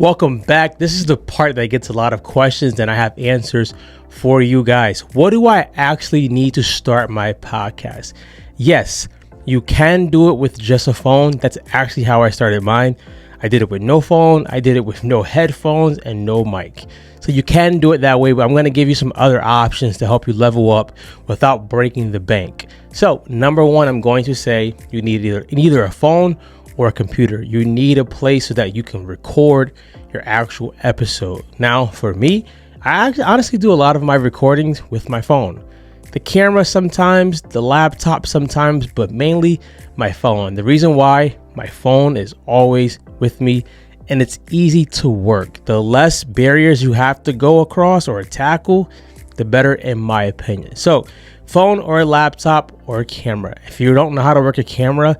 Welcome back. This is the part that gets a lot of questions and I have answers for you guys. What do I actually need to start my podcast? Yes, you can do it with just a phone. That's actually how I started mine. I did it with no phone. I did it with no headphones and no mic. So you can do it that way, but I'm going to give you some other options to help you level up without breaking the bank. So number one, I'm going to say you need either a phone or a computer. You need a place so that you can record your actual episode. Now, for me, I honestly do a lot of my recordings with my phone. The camera sometimes, the laptop sometimes, but mainly my phone. The reason why, my phone is always with me and it's easy to work. The less barriers you have to go across or tackle, the better in my opinion. So, phone or a laptop or a camera. If you don't know how to work a camera,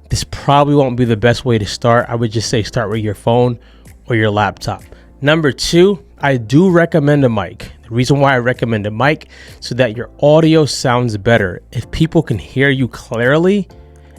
this probably won't be the best way to start. I would just say start with your phone or your laptop. Number two, I do recommend a mic. The reason why I recommend a mic so that your audio sounds better. If people can hear you clearly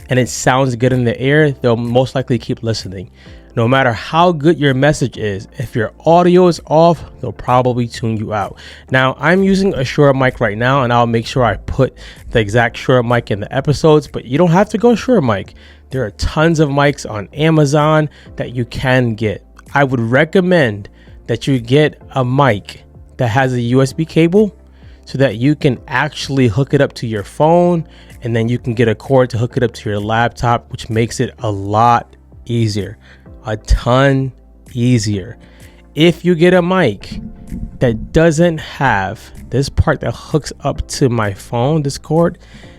and it sounds good in the air, they'll most likely keep listening. No matter how good your message is, if your audio is off, they'll probably tune you out. Now, I'm using a Shure mic right now, and I'll make sure I put the exact Shure mic in the episodes, but you don't have to go Shure mic. There are tons of mics on Amazon that you can get. I would recommend that you get a mic that has a USB cable so that you can actually hook it up to your phone, and then you can get a cord to hook it up to your laptop, which makes it a lot easier. A ton easier. If you get a mic that doesn't have this part that hooks up to my phone, this cord,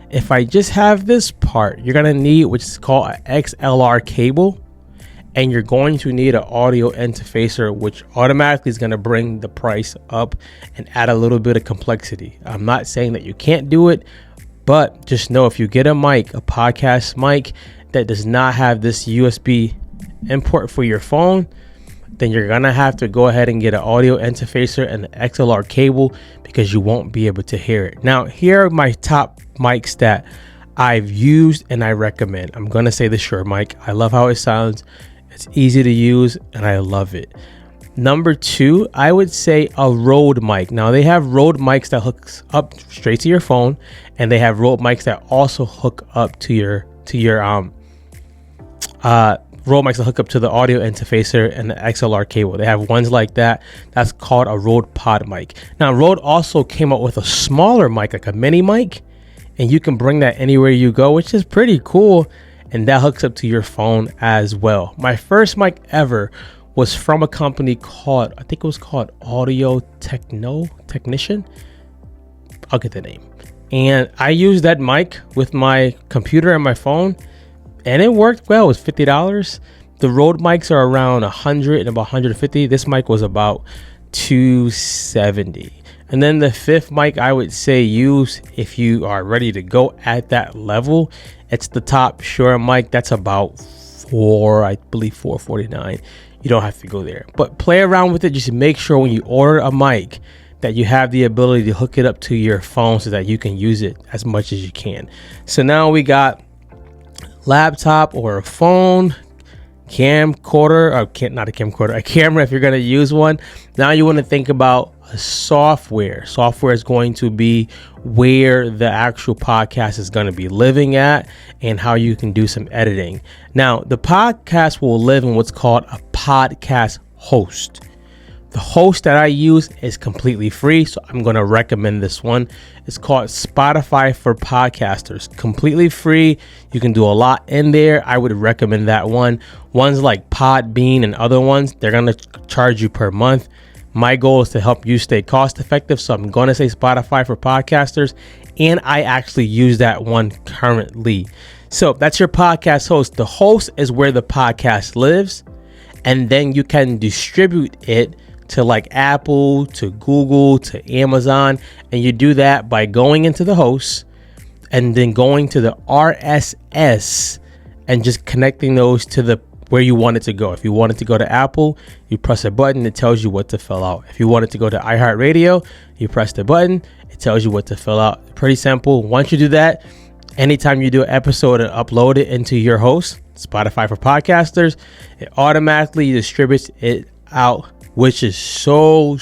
if I just have this part, you're gonna need which is called an XLR cable, and you're going to need an audio interfacer, which automatically is gonna bring the price up and add a little bit of complexity. I'm not saying that you can't do it, but just know if you get a mic, a podcast mic that does not have this USB import for your phone, then you're gonna have to go ahead and get an audio interfacer and an XLR cable because you won't be able to hear it. Now, here are my top mics that I've used and I recommend. I'm gonna say the Shure mic. I love how it sounds. It's easy to use and I love it. Number two, I would say a Rode mic. Now, they have Rode mics that hooks up straight to your phone, and they have Rode mics that also hook up to your Rode mics that hook up to the audio interfacer and the XLR cable. They have ones like that. That's called a Rode Pod mic. Now, Rode also came up with a smaller mic, like a mini mic, and you can bring that anywhere you go, which is pretty cool. And that hooks up to your phone as well. My first mic ever was from a company called, I think it was called Audio Technician. I'll get the name. And I used that mic with my computer and my phone, and it worked well. It was $50. The Rode mics are around 100 and about 150. This mic was about $270. And then the fifth mic I would say use if you are ready to go at that level. It's the top Shure mic. That's about $449. You don't have to go there, but play around with it. Just make sure when you order a mic that you have the ability to hook it up to your phone so that you can use it as much as you can. So now we got laptop or a phone, camcorder, or not a camcorder, a camera if you're going to use one. Now you want to think about a software. Software is going to be where the actual podcast is going to be living at and how you can do some editing. Now, the podcast will live in what's called a podcast host. The host that I use is completely free, so I'm going to recommend this one. It's called Spotify for Podcasters. Completely free. You can do a lot in there. I would recommend that one. Ones like Podbean and other ones, they're going to charge you per month. My goal is to help you stay cost effective, so I'm going to say Spotify for Podcasters, and I actually use that one currently. So that's your podcast host. The host is where the podcast lives, and then you can distribute it to like Apple, to Google, to Amazon, and you do that by going into the host and then going to the RSS and just connecting those to the where you want it to go. If you want it to go to Apple, you press a button, it tells you what to fill out. If you want it to go to iHeartRadio, you press the button, it tells you what to fill out. Pretty simple. Once you do that, anytime you do an episode and upload it into your host, Spotify for Podcasters, it automatically distributes it out, which is so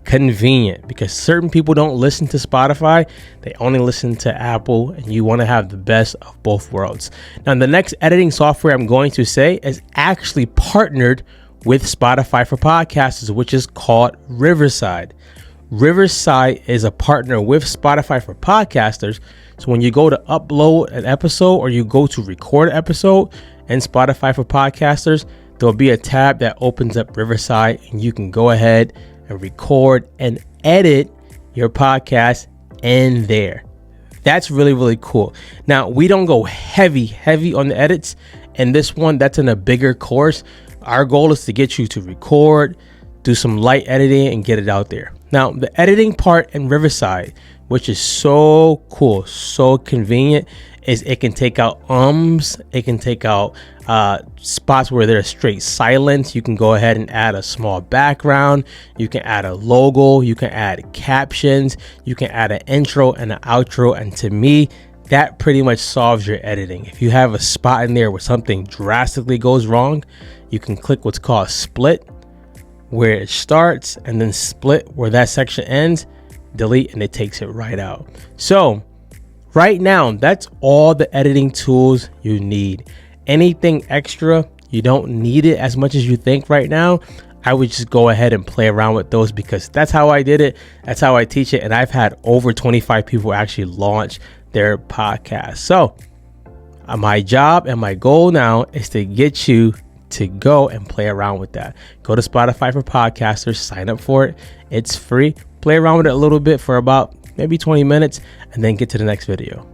convenient because certain people don't listen to Spotify. They only listen to Apple, and you want to have the best of both worlds. Now, the next editing software I'm going to say is actually partnered with Spotify for podcasters, which is called Riverside. Riverside is a partner with Spotify for podcasters. So when you go to upload an episode or you go to record an episode in Spotify for podcasters, there'll be a tab that opens up Riverside, and you can go ahead and record and edit your podcast in there. That's really cool. Now, we don't go heavy on the edits, and this one, that's in a bigger course. Our goal is to get you to record, do some light editing, and get it out there. Now, the editing part in Riverside, which is so cool, so convenient, is it can take out it can take out spots where there's straight silence. You can go ahead and add a small background. You can add a logo. You can add captions. You can add an intro and an outro. And to me, that pretty much solves your editing. If you have a spot in there where something drastically goes wrong, you can click what's called split, where it starts, and then split where that section ends, delete, and it takes it right out. So right now, that's all the editing tools you need. Anything extra, you don't need it as much as you think right now. I would just go ahead and play around with those because that's how I did it. That's how I teach it. And I've had over 25 people actually launch their podcast. So my job and my goal now is to get you to go and play around with that. Go to Spotify for podcasters, sign up for it. It's free. Play around with it a little bit for about maybe 20 minutes and then get to the next video.